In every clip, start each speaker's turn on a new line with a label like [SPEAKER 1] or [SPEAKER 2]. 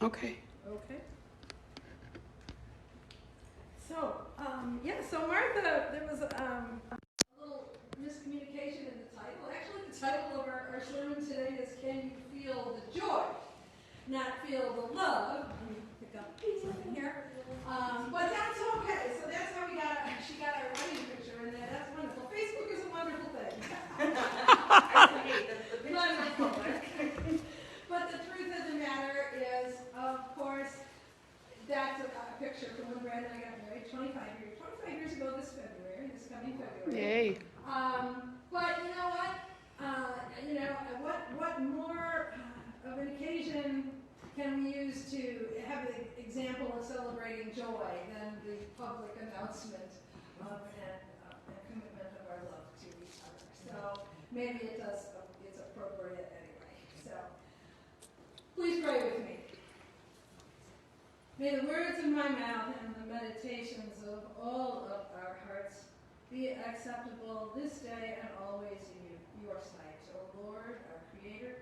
[SPEAKER 1] Okay.
[SPEAKER 2] Okay. So, so Martha, there was a little miscommunication in the title. Actually, the title of our sermon today is Can You Feel the Joy? Not feel the love. Let me pick up something here. But that's okay. So that's how she got our wedding picture in there. That's wonderful. Facebook is a wonderful thing. But the truth of the matter is, of course, that's a picture from when Brad and I got married 25 years ago this coming February.
[SPEAKER 1] Yay.
[SPEAKER 2] But you know what? What more of an occasion can we use to have an example of celebrating joy than the public announcement of and commitment of our love to each other? So maybe it's appropriate anyway. So please pray with me. May the words of my mouth and the meditations of all of our hearts be acceptable this day and always in your sight, O Lord, our Creator,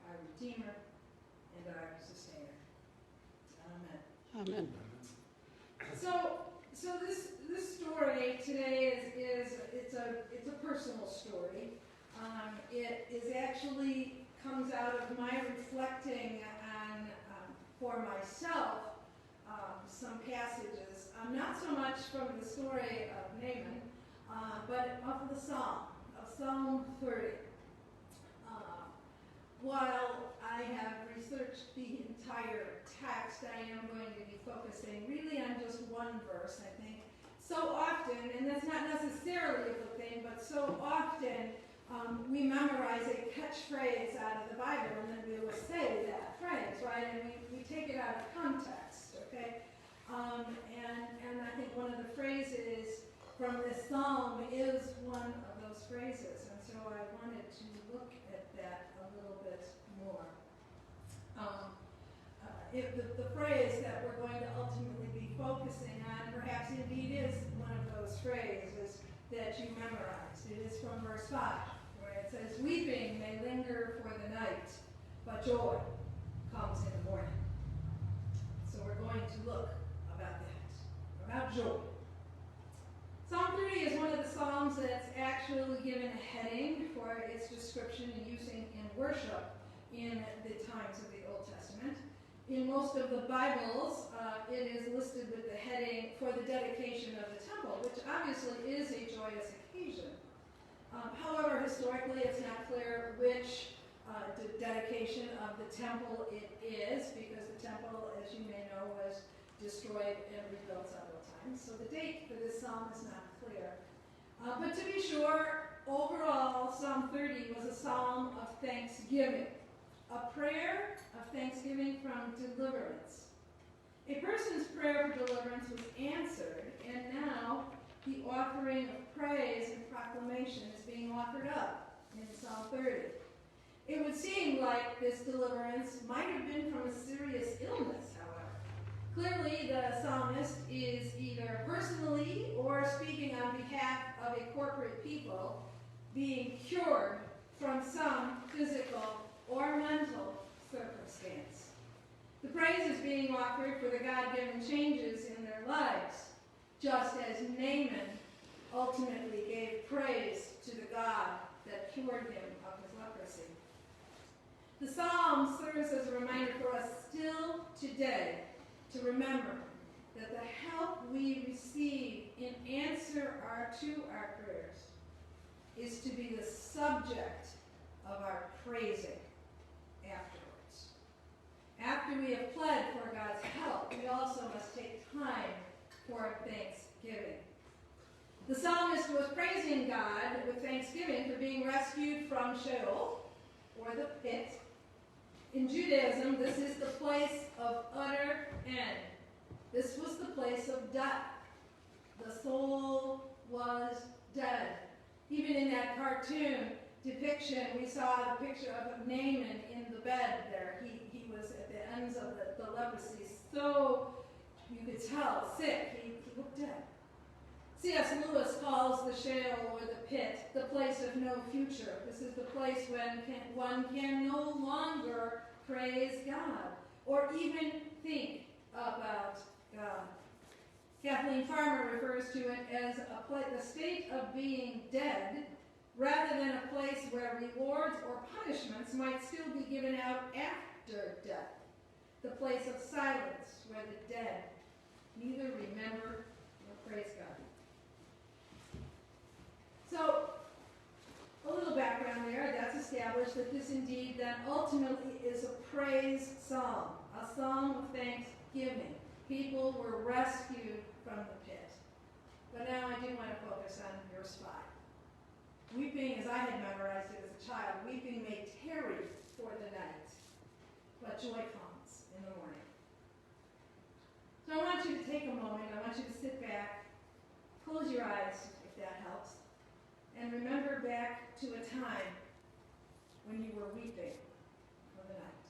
[SPEAKER 2] our Redeemer, and our Sustainer. Amen.
[SPEAKER 1] Amen.
[SPEAKER 2] So this story today it's a personal story. It is actually comes out of my reflecting on for myself some passages, not so much from the story of Naaman, but of the Psalm, of Psalm 30. While I have researched the entire text, I am going to be focusing really on just one verse, I think. So often, and that's not necessarily a good thing, but so often we memorize a catchphrase out of the Bible, and then we will say that phrase, right? And we take it out of context, okay? And I think one of the phrases from this psalm is one of those phrases, and so I wanted to look at that a little bit more. If the phrase that we're going to ultimately be focusing on perhaps indeed is one of those phrases that you memorized. It is from verse 5, where it says, "Weeping may linger for the night, but joy comes in the morning." So we're going to look about joy. Psalm 30 is one of the psalms that's actually given a heading for its description and using in worship in the times of the Old Testament. In most of the Bibles, it is listed with the heading for the dedication of the temple, which obviously is a joyous occasion. However, historically, it's not clear which dedication of the temple it is, because the temple, as you may know, was destroyed and rebuilt several times. So the date for this psalm is not clear. But to be sure, overall, Psalm 30 was a psalm of thanksgiving, a prayer of thanksgiving from deliverance. A person's prayer for deliverance was answered, and now the offering of praise and proclamation is being offered up in Psalm 30. It would seem like this deliverance might have been from a serious illness, however. Clearly, the psalmist is either personally or speaking on behalf of a corporate people being cured from some physical or mental circumstance. The praise is being offered for the God-given changes in their lives, just as Naaman ultimately gave praise to the God that cured him of his leprosy. The psalm serves as a reminder for us still today to remember that the help we receive in answer to our prayers is to be the subject of our praising afterwards. After we have pled for God's help, we also must take time for thanksgiving. The psalmist was praising God with thanksgiving for being rescued from Sheol, or the pit. In Judaism, this is the place of utter end. This was the place of death. The soul was dead. Even in that cartoon depiction, we saw the picture of Naaman in the bed there. He was at the ends of the leprosy, so you could tell, sick. He looked dead. C.S. Lewis calls the Sheol, or the pit, the place of no future. This is the place when one can no longer praise God, or even think about God. Kathleen Farmer refers to it as the state of being dead, rather than a place where rewards or punishments might still be given out after death. The place of silence where the dead neither remember nor praise God. So, a little background there. That's established that this indeed then ultimately is a praise psalm, a psalm of thanksgiving. People were rescued from the pit. But now I do want to focus on verse 5. Weeping, as I had memorized it as a child, weeping may tarry for the night, but joy comes in the morning. So I want you to take a moment, I want you to sit back, close your eyes if that helps, and remember back to a time when you were weeping for the night.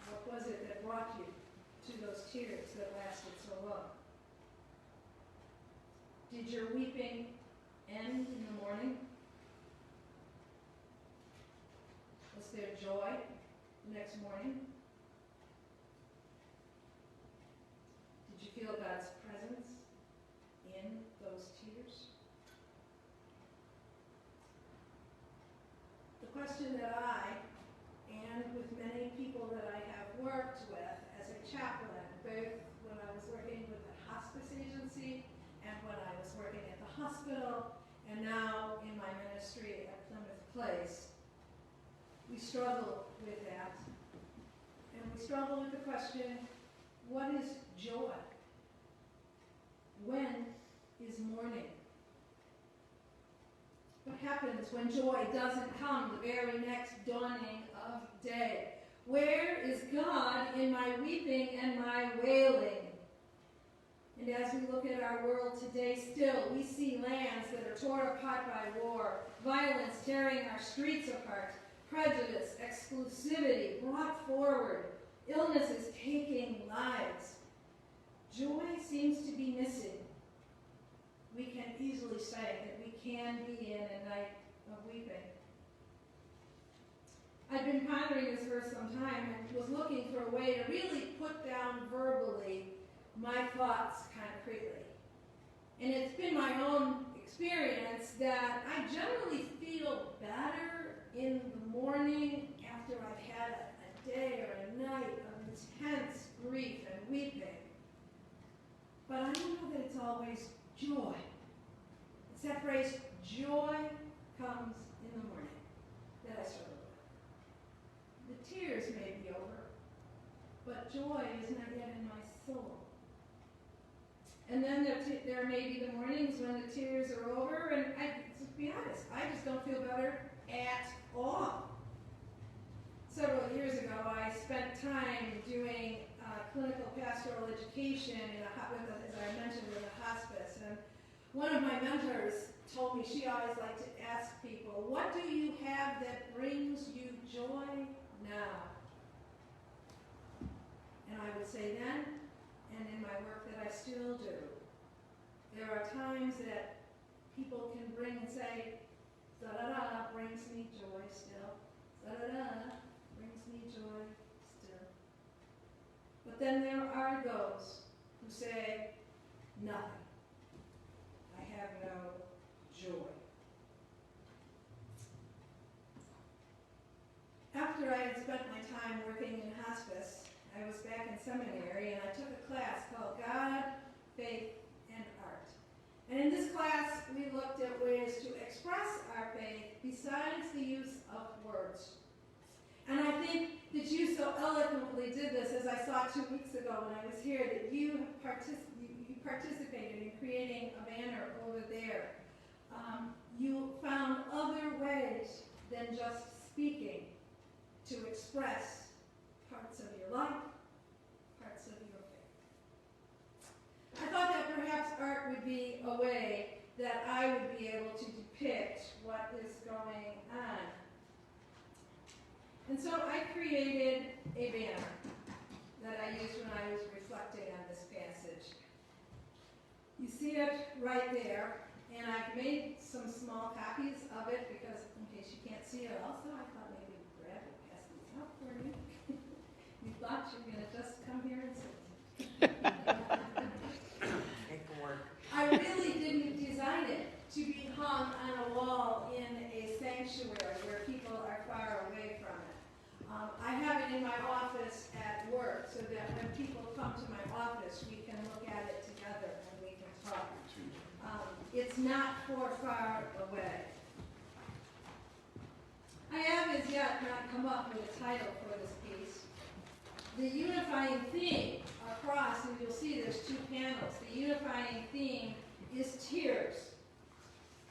[SPEAKER 2] What was it that brought you to those tears that lasted so long? Did your weeping end in the morning? Was there joy the next morning? Did you feel God's presence in those tears? The question that I, and with many people that I have worked with as a chaplain, both when I was working with the hospice agency and when I was working at the hospital, and now in my ministry at Plymouth Place, we struggle with that. And we struggle with the question, what is joy? When is mourning? What happens when joy doesn't come the very next dawning of day? Where is God in my weeping and my wailing? And as we look at our world today still, we see lands that are torn apart by war, violence tearing our streets apart, prejudice, exclusivity brought forward, illnesses taking lives. Joy seems to be missing. We can easily say that we can be in a night of weeping. I'd been pondering this for some time and was looking for a way to really put down verbally my thoughts concretely. And it's been my own experience that I generally feel better in the morning after I've had a day or a night of intense grief and weeping. But I don't know that it's always joy. It's that phrase, joy comes in the morning, that I struggle with. The tears may be over, but joy is not yet in my soul. And then there may be the mornings when the tears are over, and to be honest, I just don't feel better at all. Several years ago, I spent time doing clinical pastoral education as I mentioned, with a hospice. And one of my mentors told me she always liked to ask people, what do you have that brings you joy now? And I would say then, and in my work that I still do, there are times that people can bring and say, da-da-da, brings me joy still. Da-da-da, brings me joy still. But then there are those who say, nothing. I have no joy. After I had spent my time working in hospice, I was back in seminary and I took a class called God, Faith, and Art. And in this class, we looked at ways to express our faith besides the use of words. And I think that you so eloquently did this, as I saw 2 weeks ago when I was here, that you participated in creating a banner over there. You found other ways than just speaking to express parts of your life, parts of your faith. I thought that perhaps art would be a way that I would be able to depict what is going on. And so I created a banner that I used when I was reflecting on this passage. You see it right there, and I've made some small copies of it because in case you can't see it also, I thought maybe thought you were going to just come here and sit.
[SPEAKER 1] It can work.
[SPEAKER 2] I really didn't design it to be hung on a wall in a sanctuary where people are far away from it. I have it in my office at work so that when people come to my office, we can look at it together and we can talk. It's not for far away. I have as yet not come up with a title for this piece. The unifying theme across, and you'll see there's two panels, the unifying theme is tears.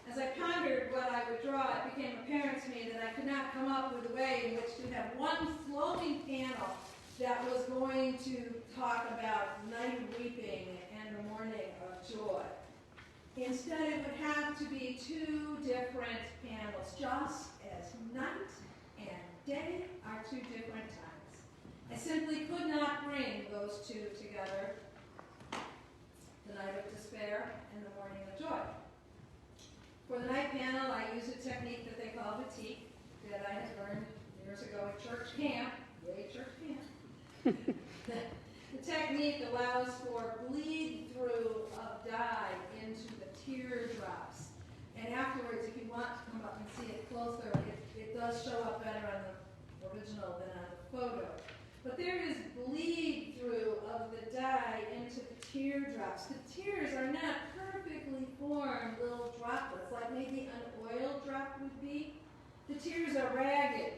[SPEAKER 2] As I pondered what I would draw, it became apparent to me that I could not come up with a way in which to have one flowing panel that was going to talk about night weeping and the morning of joy. Instead, it would have to be two different panels, just as night and day are two different times. I simply could not bring those two together, the night of despair and the morning of joy. For the night panel, I use a technique that they call batik, that I had learned years ago at church camp. Yay, church camp. The technique allows for bleed through of dye into the teardrops. And afterwards, if you want to come up and see it closer, it does show up better on the original than on the photo. But there is bleed through of the dye into the teardrops. The tears are not perfectly formed little droplets, like maybe an oil drop would be. The tears are ragged.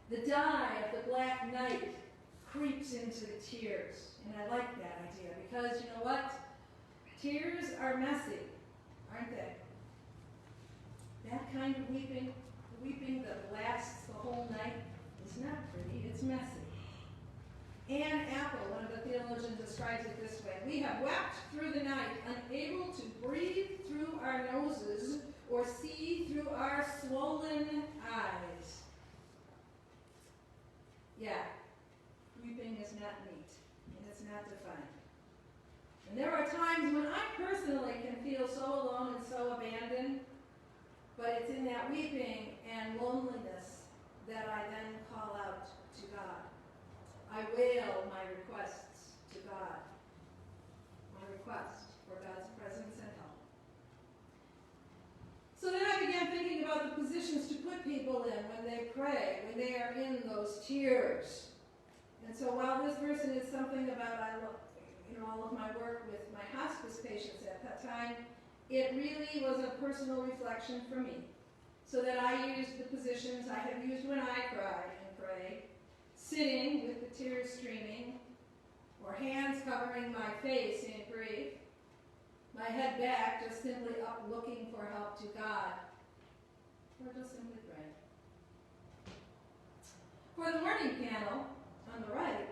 [SPEAKER 2] The dye of the black night creeps into the tears. And I like that idea because, you know what? Tears are messy, aren't they? That kind of weeping, weeping that lasts the whole night, is not pretty, it's messy. Anne Apple, one of the theologians, describes it this way: we have wept through the night, unable to breathe through our noses or see through our swollen eyes. Yeah, weeping is not neat, and it's not defined. And there are times when I personally can feel so alone and so abandoned, but it's in that weeping and loneliness that I then call out to God. I wail my requests to God, my request for God's presence and help. So then I began thinking about the positions to put people in when they pray, when they are in those tears. And so while this person is something about all of my work with my hospice patients at that time, it really was a personal reflection for me. So that I used the positions I have used when I cry and pray, sitting with the tears streaming, or hands covering my face in grief, my head back, just simply up looking for help to God, or just simply praying. For the morning panel, on the right,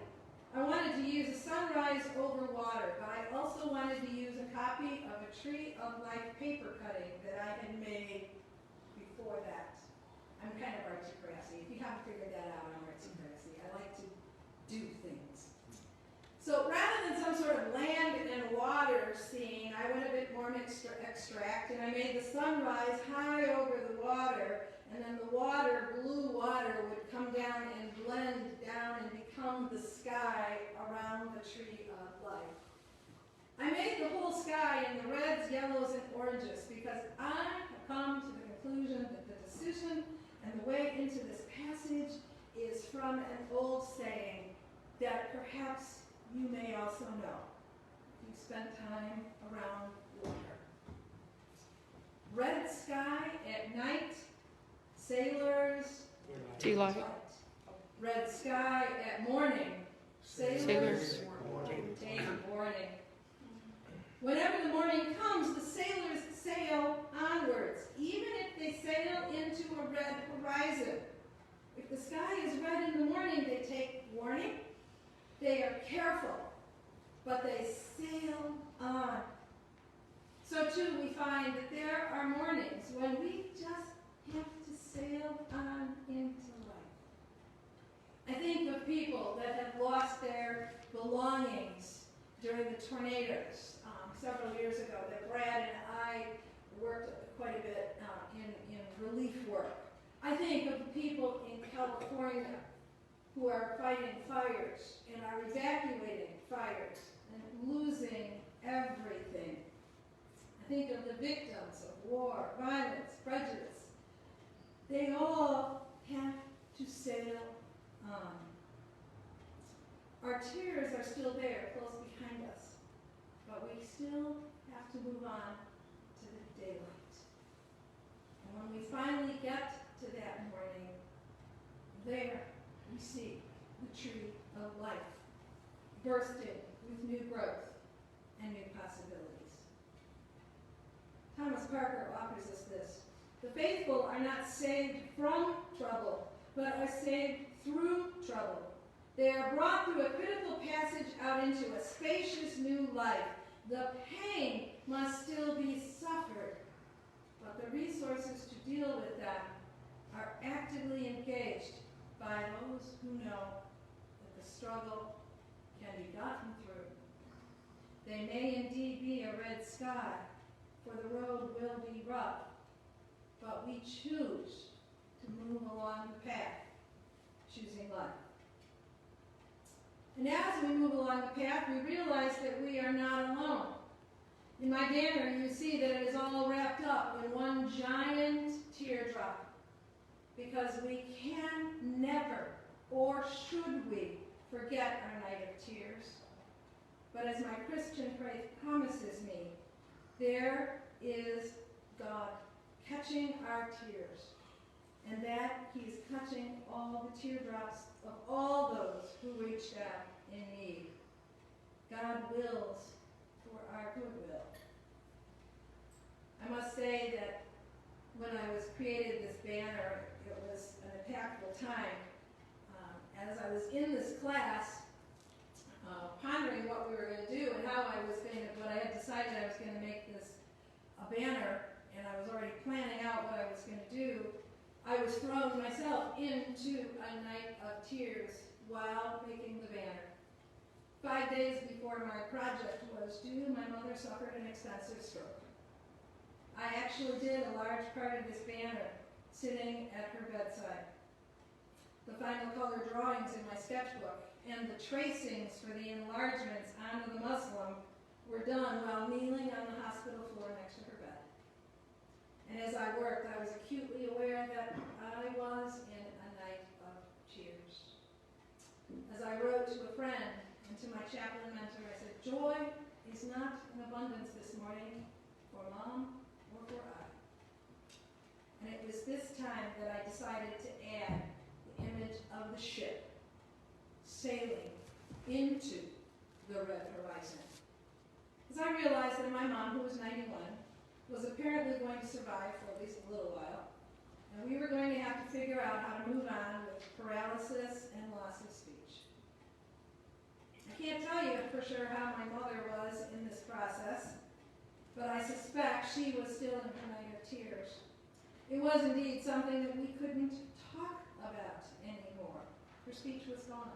[SPEAKER 2] I wanted to use a sunrise over water, but I also wanted to use a copy of a Tree of Life paper cutting that I had made before that. I'm kind of artsy-crassy. If you haven't figured that out, I'm artsy-crassy. I like to do things. So rather than some sort of land and water scene, I went a bit more extract, and I made the sunrise high over the water, and then the water, blue water, would come down and blend down and become the sky around the Tree of Life. I made the whole sky in the reds, yellows, and oranges because I have come to the conclusion that the decision and the way into this passage is from an old saying that perhaps you may also know if you've spent time around water. Red sky at night, sailors,
[SPEAKER 3] daylight.
[SPEAKER 2] Red sky at morning, sailors, morning. Whenever the morning comes, the sailors sail onwards, even if they sail into a red horizon. If the sky is red in the morning, they take warning. They are careful, but they sail on. So too, we find that there are mornings when we just have to sail on into life. I think of people that have lost their belongings during the tornadoes several years ago that Brad and I worked quite a bit in relief work. I think of the people in California who are fighting fires and are evacuating fires and losing everything. I think of the victims of war, violence, prejudice. They all have to sail on. Our tears are still there, close behind us, but we still have to move on to the daylight. And when we finally get to that morning, there we see the tree of life, bursting with new growth and new possibilities. Thomas Parker offers us this: the faithful are not saved from trouble, but are saved through trouble. They are brought through a critical passage out into a spacious new life. The pain must still be suffered, but the resources to deal with them are actively engaged by those who know that the struggle can be gotten through. They may indeed be a red sky, for the road will be rough, but we choose to move along the path, choosing life. And as we move along the path, we realize that we are not alone. In my banner, you see that it is all wrapped up in one giant teardrop, because we can never, or should we, forget our night of tears. But as my Christian faith promises me, there is God catching our tears, and that he is catching all the teardrops of all those who reached out in need. God wills for our goodwill. I must say that when I was created this banner, it was an impactful time. As I was in this class, pondering what we were going to do and how I was going to, what I had decided I was going to make this a banner, and I was already planning out what I was going to do, I was thrown myself into a night of tears while making the banner. 5 days before my project was due, my mother suffered an extensive stroke. I actually did a large part of this banner sitting at her bedside. The final color drawings in my sketchbook and the tracings for the enlargements onto the muslin were done while kneeling on the hospital floor next to her bed. And as I worked, I was acutely aware that I was in a night of tears. As I wrote to a friend and to my chaplain mentor, I said, joy is not in abundance this morning for Mom or for I. And it was this time that I decided to add the image of the ship sailing into the red horizon. Because I realized that my mom, who was 91, was apparently going to survive for at least a little while, and we were going to have to figure out how to move on with paralysis and loss of speech. I can't tell you for sure how my mother was in this process, but I suspect she was still in her night of tears. It was indeed something that we couldn't talk about anymore. Her speech was gone.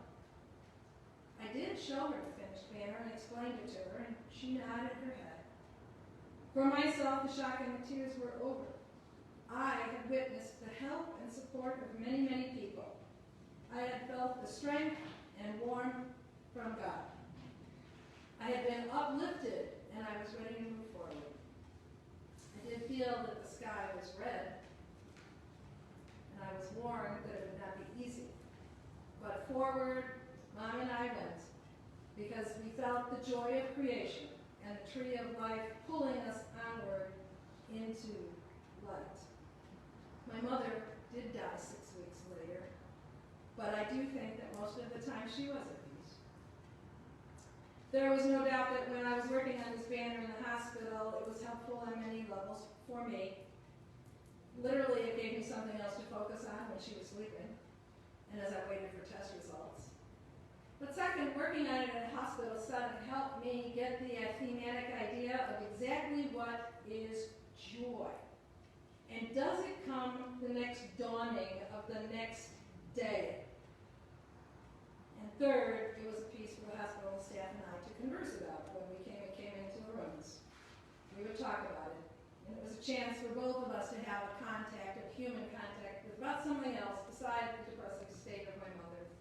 [SPEAKER 2] I did show her the finished banner and explained it to her, and she nodded her head. For myself, the shock and the tears were over. I had witnessed the help and support of many, many people. I had felt the strength and warmth from God. I had been uplifted, and I was ready to move forward. I did feel that the sky was red, and I was warned that it would not be easy. But forward, Mom and I went, because we felt the joy of creation and the tree of life pulling us onward into light. My mother did die 6 weeks later, but I do think that most of the time she was at peace. There was no doubt that when I was working on this banner in the hospital, it was helpful on many levels for me. Literally, it gave me something else to focus on when she was sleeping, and as I waited for test results. But second, working on it in a hospital setting helped me get the thematic idea of exactly what is joy. And does it come the next dawning of the next day? And third, it was a piece for the hospital staff and I to converse about when we came into the rooms. We would talk about it. And it was a chance for both of us to have a human contact, about something else besides the depressive state of my mother's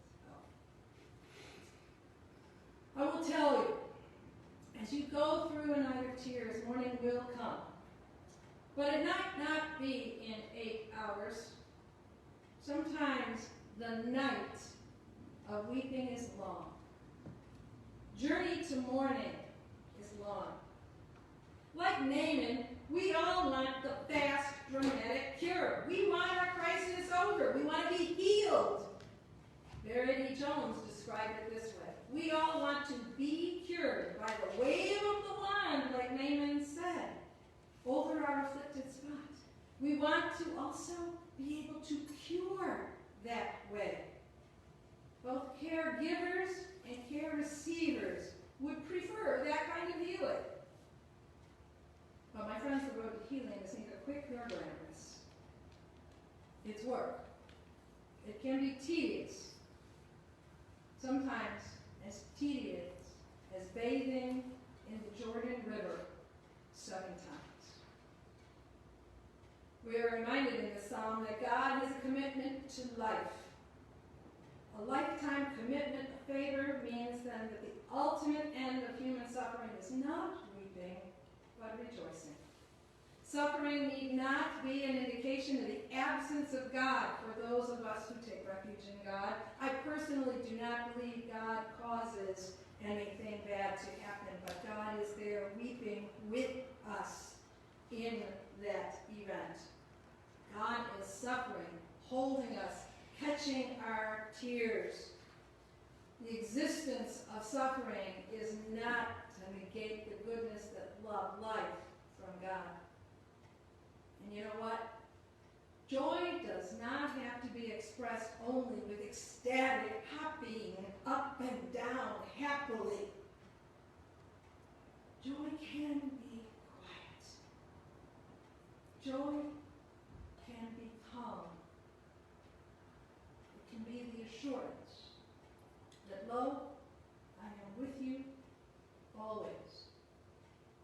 [SPEAKER 2] But it might not be in 8 hours. Sometimes the night of weeping is long. Journey to mourning is long. Like Naaman, we all want the fast, dramatic cure. We want our crisis over. We want to be healed. Verity Jones described it this way. We all want to be cured by the wave of the wand, like Naaman said, over our afflicted spot. We want to also be able to cure that way. Both caregivers and care receivers would prefer that kind of healing. But my friends, the road to healing is neither quick nor glamorous. It's work. It can be tedious. Sometimes as tedious as bathing in the Jordan River 7 times. We are reminded in the psalm that God has a commitment to life. A lifetime commitment of favor means then that the ultimate end of human suffering is not weeping, but rejoicing. Suffering need not be an indication of the absence of God for those of us who take refuge in God. I personally do not believe God causes anything bad to happen, but God is there weeping with us in that event. God is suffering, holding us, catching our tears. The existence of suffering is not to negate the goodness that love life from God. And you know what? Joy does not have to be expressed only with ecstatic hopping up and down happily. Joy can be quiet. Joy can be calm. It can be the assurance that, lo, I am with you always,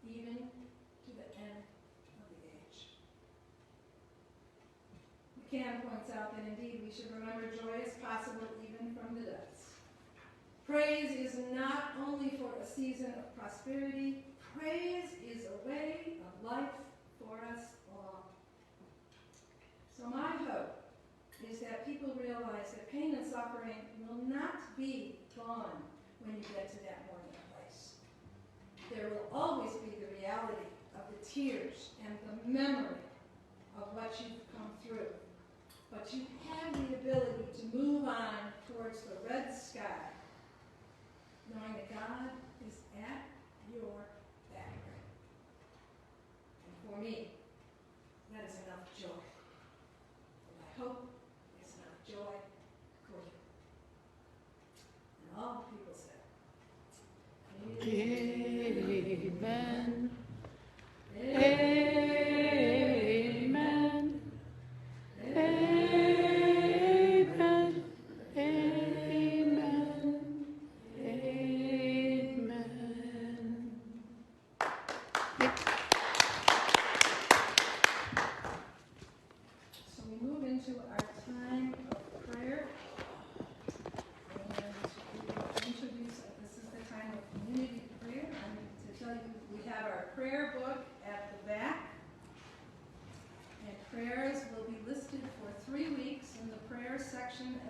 [SPEAKER 2] even to the end of the age. McCann points out that indeed we should remember joy is possible even from the depths. Praise is not only for a season of prosperity, praise is a way of life for us all. So my hope is that people realize that pain and suffering will not be gone when you get to that mourning place. There will always be the reality of the tears and the memory of what you've come through. But you have the ability to move on towards the red sky, knowing that God is at your back. And for me, that is enough joy. And I hope it's enough joy for you. And all the people said, Amen. Amen.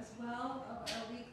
[SPEAKER 2] As well of our weekly